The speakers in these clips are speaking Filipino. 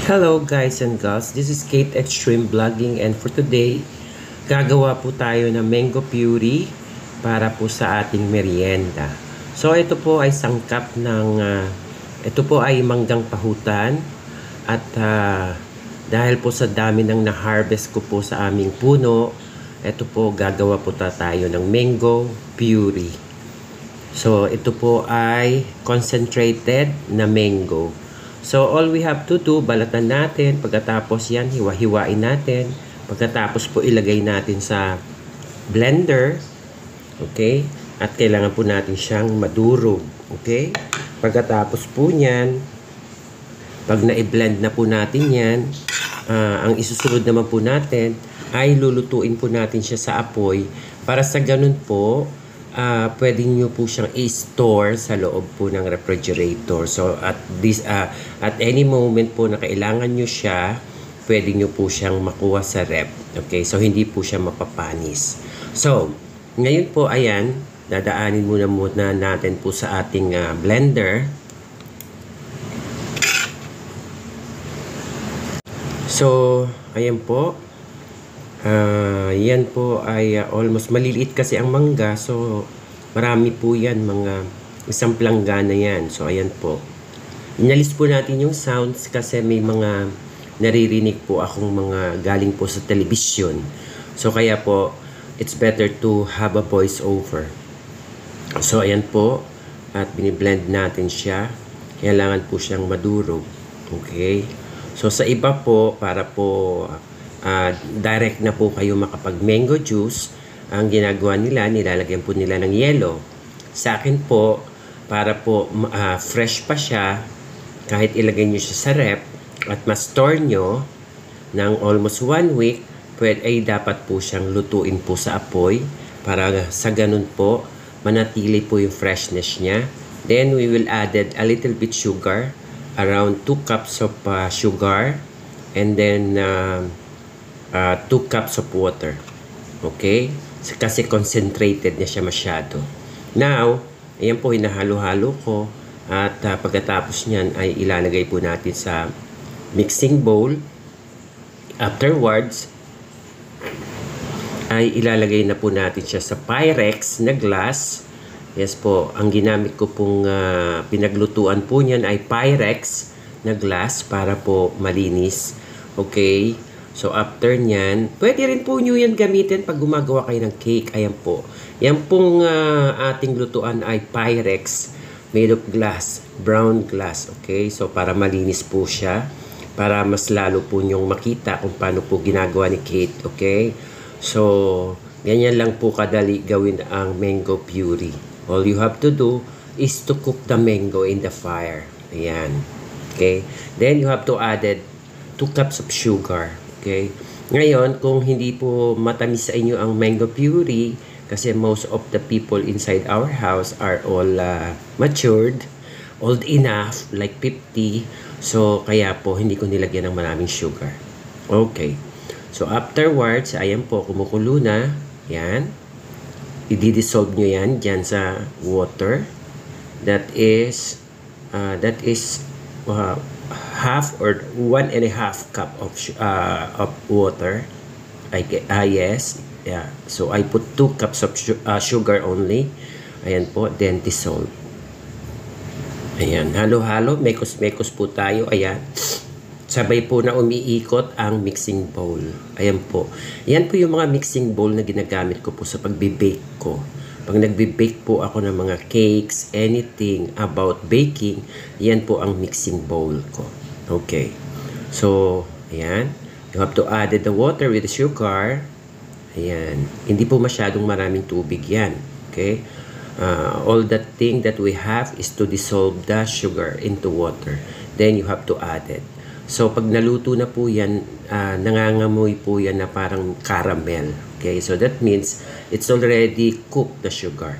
Hello guys and gals, this is Kate Extreme Vlogging and for today, gagawa po tayo ng mango puree para po sa ating merienda. So ito po ay sangkap ng, ito po ay manggang pahutan at dahil po sa dami ng na-harvest ko po sa aming puno, ito po gagawa po tayo ng mango puree. So ito po ay concentrated na mango. So, all we have to do, balatan natin. Pagkatapos yan, hiwa-hiwain natin. Pagkatapos po, ilagay natin sa blender. Okay? At kailangan po natin siyang madurog. Okay? Pagkatapos po niyan, pag na-blend na po natin yan, ang isusunod naman po natin, ay lulutuin po natin siya sa apoy. Para sa ganun po, pwede nyo po siyang i-store sa loob po ng refrigerator. So at any moment po na kailangan nyo siya, pwede nyo po siyang makuha sa rep. Okay, so hindi po siya mapapanis. So ngayon po, ayan, dadaanin muna natin po sa ating blender. So ayan po. Yan po ay almost maliliit kasi ang mangga, so marami po yan, mga isang planggana yan. So ayan po, inalis po natin yung sounds kasi may mga naririnig po akong mga galing po sa television, so kaya po it's better to have a voice over. So ayan po, at biniblend natin siya, kailangan po siyang madurog. Okay, so sa iba po, para po direct na po kayo makapag mango juice, ang ginagawa nila, nilalagyan po nila ng yelo. Sa akin po, para po fresh pa siya, kahit ilagay nyo siya sa rep at ma-store nyo ng almost 1 week, ay dapat po siyang lutuin po sa apoy para sa ganun po manatili po yung freshness niya. Then we will add a little bit sugar, around 2 cups of sugar, and then 2 cups of water. Okay? Kasi concentrated na siya masyado. Now, ayan po, hinahalo-halo ko. At pagkatapos niyan ay ilalagay po natin sa mixing bowl. Afterwards, ay ilalagay na po natin siya sa Pyrex na glass. Yes po, ang ginamit ko pong pinaglutuan po niyan ay Pyrex na glass para po malinis. Okay? So, after nyan, pwede rin po nyo yan gamitin pag gumagawa kayo ng cake. Ayan po. Yan pong ating lutuan ay Pyrex made of glass, brown glass. Okay? So, para malinis po siya. Para mas lalo po nyong makita kung paano po ginagawa ni Kate. Okay? So, ganyan lang po kadali gawin ang mango puree. All you have to do is to cook the mango in the fire. Ayan. Okay? Then, you have to add 2 cups of sugar. Okay. Ngayon, kung hindi po matamis sa inyo ang mango puree, kasi most of the people inside our house are all matured, old enough, like 50. So, kaya po, hindi ko nilagyan ng maraming sugar. Okay. So, afterwards, ayan po, kumukulo na. Yan. I-dissolve nyo yan dyan sa water. That is half or 1.5 cup of water. Yes, yeah. So I put 2 cups of sugar only. Ayan po, then dissolve. Ayan, halo-halo, mekos-mekos po tayo. Ayan, sabay po na umiikot ang mixing bowl. Ayan po. Ayan po yung mga mixing bowl na ginagamit ko po sa pagbe-bake ko. Pag nagbe-bake po ako ng mga cakes, anything about baking, yan po ang mixing bowl ko. Okay. So, ayan. You have to add the water with the sugar. Ayan. Hindi po masyadong maraming tubig yan. Okay. All that thing that we have is to dissolve the sugar into water. Then, you have to add it. So, pag naluto na po yan, nangangamoy po yan na parang caramel. Okay. So, that means it's already cooked the sugar.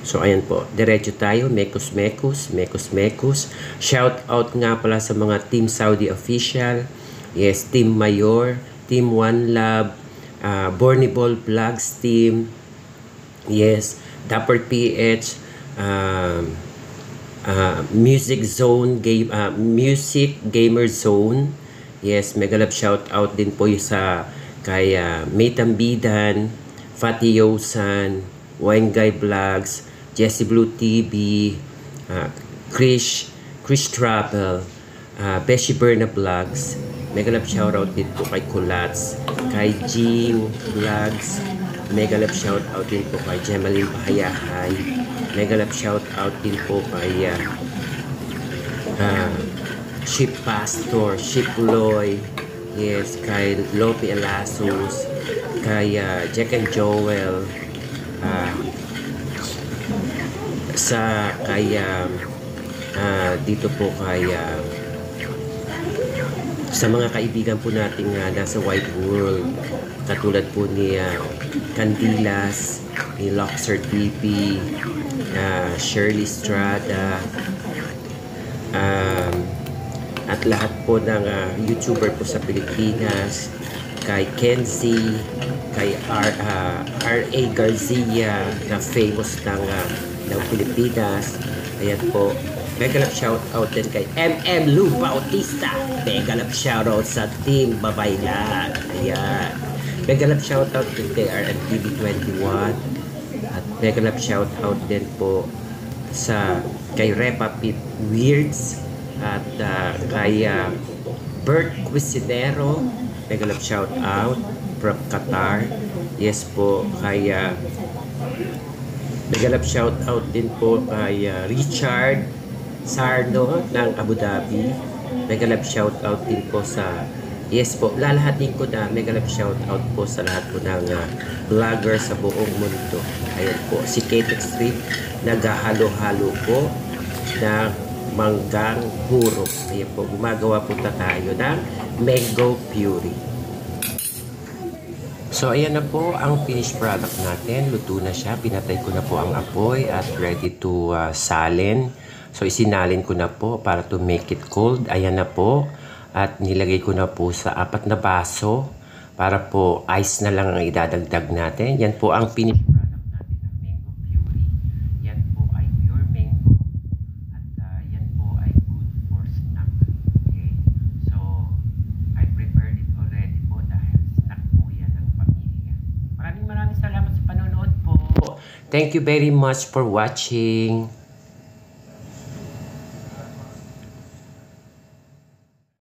So, ayan po. Diretso tayo. Mekos-mekos. Mekos-mekos. Shout out nga pala sa mga Team Saudi official. Yes, Team Mayor, Team One Love, Borniball Vlogs Team. Yes, Dapper PH, Music Zone, Music Gamer Zone. Yes, mega love shout out din po sa kay May Tambidan, Fatty Yosan, Wine Guy Vlogs, Jessie Blue TV, uh, Krish Travel, Beshi Berna Vlogs. Mega love shout out din po kay Kulats, kay Jean Vlogs. Mega love shout out din po kay Gemaline Pahayahay. Mega love shout out din po kay Ship Pastor, Ship Loy, yes, kay Lopi Alasus, kay Jack and Joel, dito po kay sa mga kaibigan po nating nasa White World, katulad po ni Candilas, ni Luxor TV, Shirley Estrada, at lahat po ng YouTuber po sa Pilipinas, kay Kenzie, kay R.A. Garcia na famous ng Pilipinas. Ayan po. Mega love shout out din kay M.M. Lou Bautista. Mega love shout out sa Team Babaylan. Ayan. Mega love shout out din kay RNTV21. At mega love shout out din po kay Repa Pit Weirds at kay Bert Cuisinero. Mega love shout out from Qatar. Yes po, kay mega love shout out din po kay Richard Sarno ng Abu Dhabi. Mega love shout out din po sa lalahatin ko na mega love shout out po sa lahat po ng vlogger sa buong mundo. Ayan po, si Kate Extreme naghahalo-halo po ng manggang hurok. Ayan po, gumagawa po tayo ng mango puree. So ayan na po ang finished product natin. Luto na siya. Pinatay ko na po ang apoy at ready to salin. So isinalin ko na po para to make it cold. Ayan na po. At nilagay ko na po sa 4 na baso para po ice na lang ang idadagdag natin. Yan po ang finished product natin ng mango puree. Yan po ay pure mango at yan po ay good for snack. Okay? So, I prepared it already po dahil snack po yan ng pamilya. Maraming salamat sa panonood po. Thank you very much for watching.